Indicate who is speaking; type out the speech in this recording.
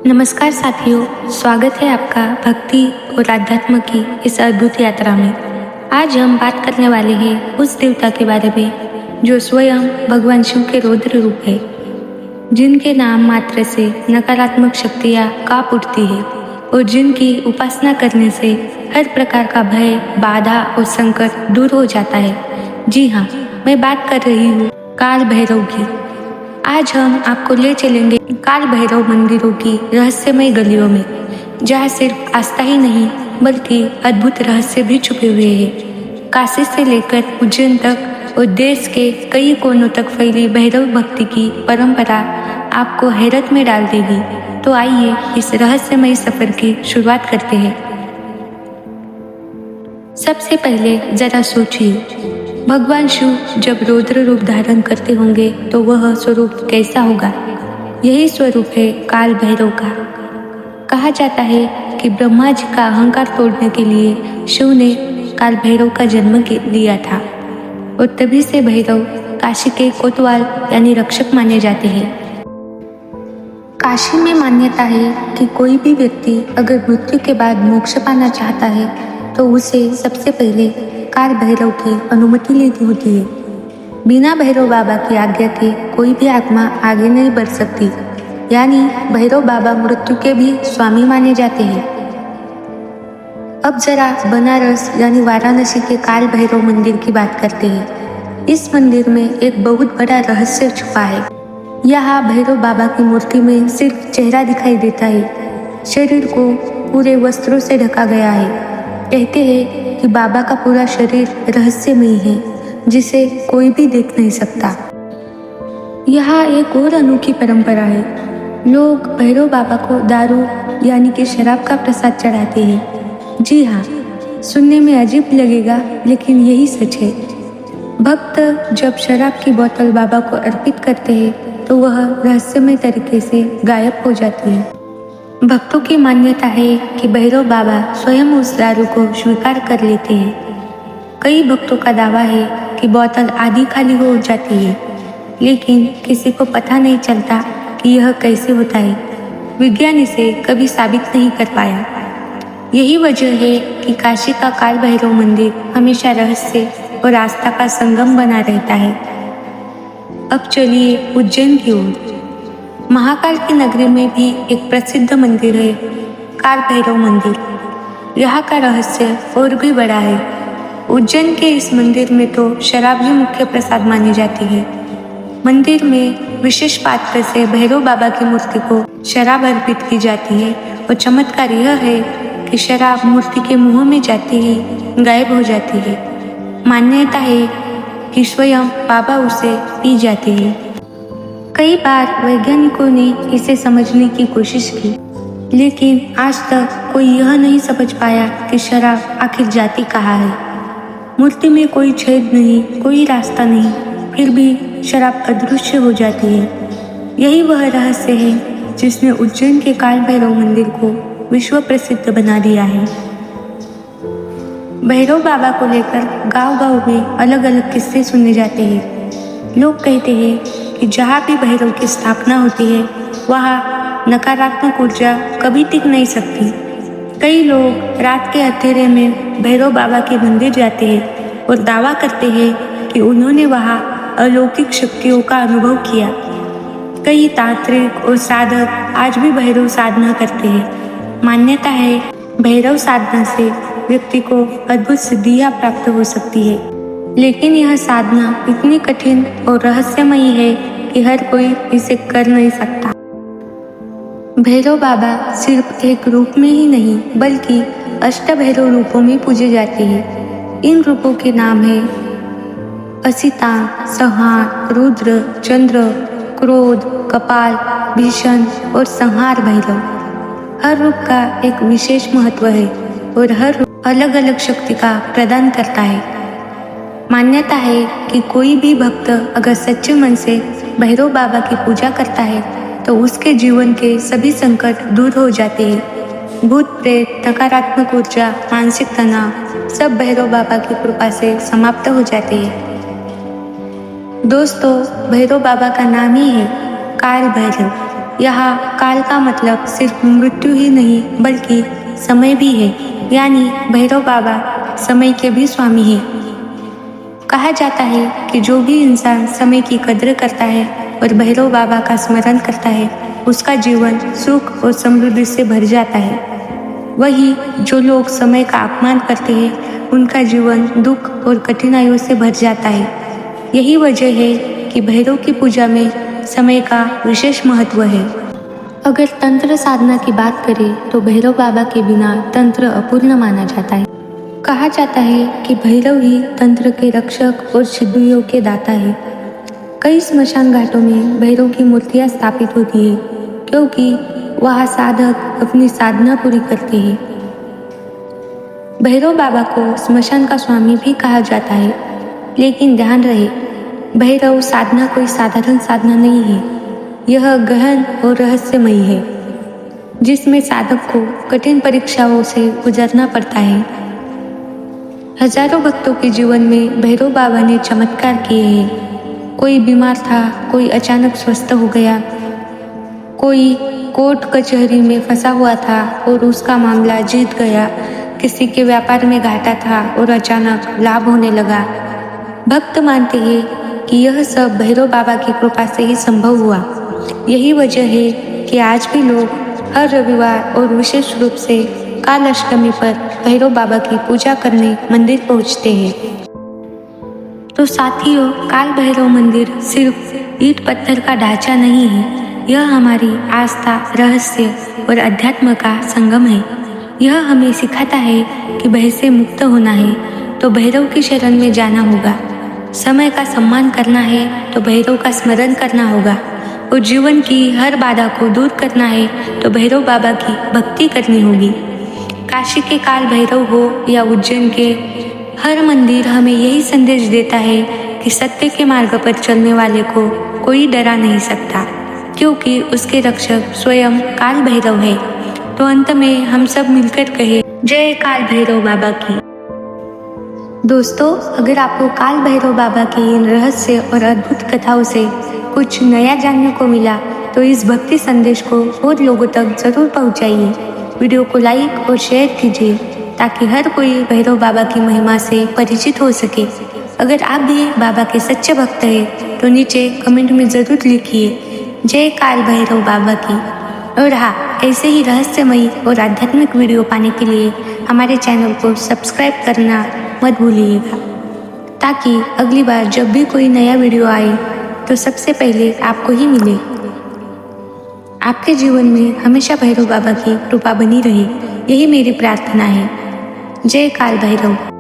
Speaker 1: नमस्कार साथियों, स्वागत है आपका भक्ति और आध्यात्म की इस अद्भुत यात्रा में। आज हम बात करने वाले हैं उस देवता के बारे में जो स्वयं भगवान शिव के रौद्र रूप है, जिनके नाम मात्र से नकारात्मक शक्तियाँ काँप उठती है और जिनकी उपासना करने से हर प्रकार का भय, बाधा और संकट दूर हो जाता है। जी हाँ, मैं बात कर रही हूँ काल भैरव की। आज हम आपको ले चलेंगे काल भैरव मंदिरों की रहस्यमय गलियों में, जहाँ सिर्फ आस्था ही नहीं बल्कि अद्भुत रहस्य भी छुपे हुए हैं। काशी से लेकर उज्जैन तक और देश के कई कोनों तक फैली भैरव भक्ति की परंपरा आपको हैरत में डाल देगी। तो आइए इस रहस्यमय सफर की शुरुआत करते हैं। सबसे पहले जरा सोचिए, भगवान शिव जब रौद्र रूप धारण करते होंगे तो वह स्वरूप कैसा होगा। यही स्वरूप है काल भैरव का। कहा जाता है कि ब्रह्मा जी का अहंकार तोड़ने के लिए शिव ने काल भैरव का जन्म लिया था और तभी से भैरव काशी के कोतवाल यानी रक्षक माने जाते हैं। काशी में मान्यता है कि कोई भी व्यक्ति अगर मृत्यु के बाद मोक्ष पाना चाहता है तो उसे सबसे पहले काल भैरव की अनुमति लेनी होती है। बिना भैरव बाबा की आज्ञा के कोई भी आत्मा आगे नहीं बढ़ सकती, यानी भैरव बाबा मृत्यु के भी स्वामी माने जाते हैं। अब जरा बनारस यानी वाराणसी के काल भैरव मंदिर की बात करते हैं। इस मंदिर में एक बहुत बड़ा रहस्य छुपा है। यहाँ भैरव बाबा की मूर्ति में सिर्फ चेहरा दिखाई देता है, शरीर को पूरे वस्त्रों से ढका गया है। कहते हैं कि बाबा का पूरा शरीर रहस्यमयी है, जिसे कोई भी देख नहीं सकता। यहाँ एक और अनोखी परंपरा है। लोग भैरव बाबा को दारू यानी कि शराब का प्रसाद चढ़ाते हैं। जी हाँ, सुनने में अजीब लगेगा लेकिन यही सच है। भक्त जब शराब की बोतल बाबा को अर्पित करते हैं तो वह रहस्यमय तरीके से गायब हो जाती है। भक्तों की मान्यता है कि भैरव बाबा स्वयं उस दारू को स्वीकार कर लेते हैं। कई भक्तों का दावा है कि बोतल आधी खाली हो जाती है, लेकिन किसी को पता नहीं चलता कि यह कैसे होता है। विज्ञान इसे कभी साबित नहीं कर पाया। यही वजह है कि काशी का काल भैरव मंदिर हमेशा रहस्य और आस्था का संगम बना रहता है। अब चलिए उज्जैन की ओर। महाकाल की नगरी में भी एक प्रसिद्ध मंदिर है, काल भैरव मंदिर। यहाँ का रहस्य और भी बड़ा है। उज्जैन के इस मंदिर में तो शराब ही मुख्य प्रसाद मानी जाती है। मंदिर में विशेष पात्र से भैरव बाबा की मूर्ति को शराब अर्पित की जाती है और चमत्कार यह है कि शराब मूर्ति के मुंह में जाती ही गायब हो जाती है। मान्यता है कि स्वयं बाबा उसे पी जाते हैं। कई बार वैज्ञानिकों ने इसे समझने की कोशिश की, लेकिन आज तक कोई यह नहीं समझ पाया कि शराब आखिर जाती कहाँ है। मूर्ति में कोई छेद नहीं, कोई रास्ता नहीं, फिर भी शराब अदृश्य हो जाती है। यही वह रहस्य है जिसने उज्जैन के काल भैरव मंदिर को विश्व प्रसिद्ध बना दिया है। भैरव बाबा को लेकर गांव-गांव में अलग अलग किस्से सुने जाते हैं। लोग कहते हैं कि जहाँ भी भैरव की स्थापना होती है वहाँ नकारात्मक ऊर्जा कभी टिक नहीं सकती। कई लोग रात के अंधेरे में भैरव बाबा के मंदिर जाते हैं और दावा करते हैं कि उन्होंने वहाँ अलौकिक शक्तियों का अनुभव किया। कई तांत्रिक और साधक आज भी भैरव साधना करते हैं। मान्यता है भैरव साधना से व्यक्ति को अद्भुत सिद्धियाँ प्राप्त हो सकती है, लेकिन यह साधना इतनी कठिन और रहस्यमयी है कि हर कोई इसे कर नहीं सकता। भैरव बाबा सिर्फ एक रूप में ही नहीं बल्कि अष्टभैरव रूपों में पूजे जाते हैं। इन रूपों के नाम हैं असिता, संहार, रुद्र, चंद्र, क्रोध, कपाल, भीषण और संहार भैरव। हर रूप का एक विशेष महत्व है और हर रूप अलग अलग शक्ति का प्रदान करता है। मान्यता है कि कोई भी भक्त अगर सच्चे मन से भैरव बाबा की पूजा करता है तो उसके जीवन के सभी संकट दूर हो जाते हैं। भूत प्रेत, नकारात्मक ऊर्जा, मानसिक तनाव सब भैरव बाबा की कृपा से समाप्त हो जाते हैं। दोस्तों, भैरव बाबा का नाम ही है काल भैरव। यहाँ काल का मतलब सिर्फ मृत्यु ही नहीं बल्कि समय भी है, यानी भैरव बाबा समय के भी स्वामी हैं। कहा जाता है कि जो भी इंसान समय की कद्र करता है और भैरव बाबा का स्मरण करता है, उसका जीवन सुख और समृद्धि से भर जाता है। वही जो लोग समय का अपमान करते हैं, उनका जीवन दुख और कठिनाइयों से भर जाता है। यही वजह है कि भैरव की पूजा में समय का विशेष महत्व है। अगर तंत्र साधना की बात करें तो भैरव बाबा के बिना तंत्र अपूर्ण माना जाता है। कहा जाता है कि भैरव ही तंत्र के रक्षक और सिद्धियों के दाता है। कई स्मशान घाटों में भैरव की मूर्तियां स्थापित होती है, क्योंकि वहाँ साधक अपनी साधना पूरी करते हैं। भैरव बाबा को स्मशान का स्वामी भी कहा जाता है, लेकिन ध्यान रहे, भैरव साधना कोई साधारण साधना नहीं है। यह गहन और रहस्यमयी है, जिसमें साधक को कठिन परीक्षाओं से गुजरना पड़ता है। हजारों भक्तों के जीवन में भैरव बाबा ने चमत्कार किए हैं। कोई बीमार था, कोई अचानक स्वस्थ हो गया, कोई कोर्ट कचहरी में फंसा हुआ था और उसका मामला जीत गया, किसी के व्यापार में घाटा था और अचानक लाभ होने लगा। भक्त मानते हैं कि यह सब भैरव बाबा की कृपा से ही संभव हुआ। यही वजह है कि आज भी लोग हर रविवार और विशेष रूप से काल अष्टमी पर भैरव बाबा की पूजा करने मंदिर पहुंचते हैं। तो साथियों, काल भैरव मंदिर सिर्फ ईंट पत्थर का ढांचा नहीं है, यह हमारी आस्था, रहस्य और अध्यात्म का संगम है। यह हमें सिखाता है कि भय से मुक्त होना है तो भैरव की शरण में जाना होगा, समय का सम्मान करना है तो भैरव का स्मरण करना होगा, और जीवन की हर बाधा को दूर करना है तो भैरव बाबा की भक्ति करनी होगी। काशी के काल भैरव हो या उज्जैन के, हर मंदिर हमें यही संदेश देता है कि सत्य के मार्ग पर चलने वाले को कोई डरा नहीं सकता, क्योंकि उसके रक्षक स्वयं काल भैरव है। तो अंत में हम सब मिलकर कहे, जय काल भैरव बाबा की। दोस्तों, अगर आपको काल भैरव बाबा की इन रहस्य और अद्भुत कथाओं से कुछ नया जानने को मिला तो इस भक्ति संदेश को और लोगों तक जरूर पहुंचाइए। वीडियो को लाइक और शेयर कीजिए ताकि हर कोई भैरव बाबा की महिमा से परिचित हो सके। अगर आप भी बाबा के सच्चे भक्त हैं तो नीचे कमेंट में ज़रूर लिखिए, जय काल भैरव बाबा की। और हाँ, ऐसे ही रहस्यमयी और आध्यात्मिक वीडियो पाने के लिए हमारे चैनल को सब्सक्राइब करना मत भूलिएगा, ताकि अगली बार जब भी कोई नया वीडियो आए तो सबसे पहले आपको ही मिले। आपके जीवन में हमेशा भैरव बाबा की कृपा बनी रहे, यही मेरी प्रार्थना है। जय काल भैरव।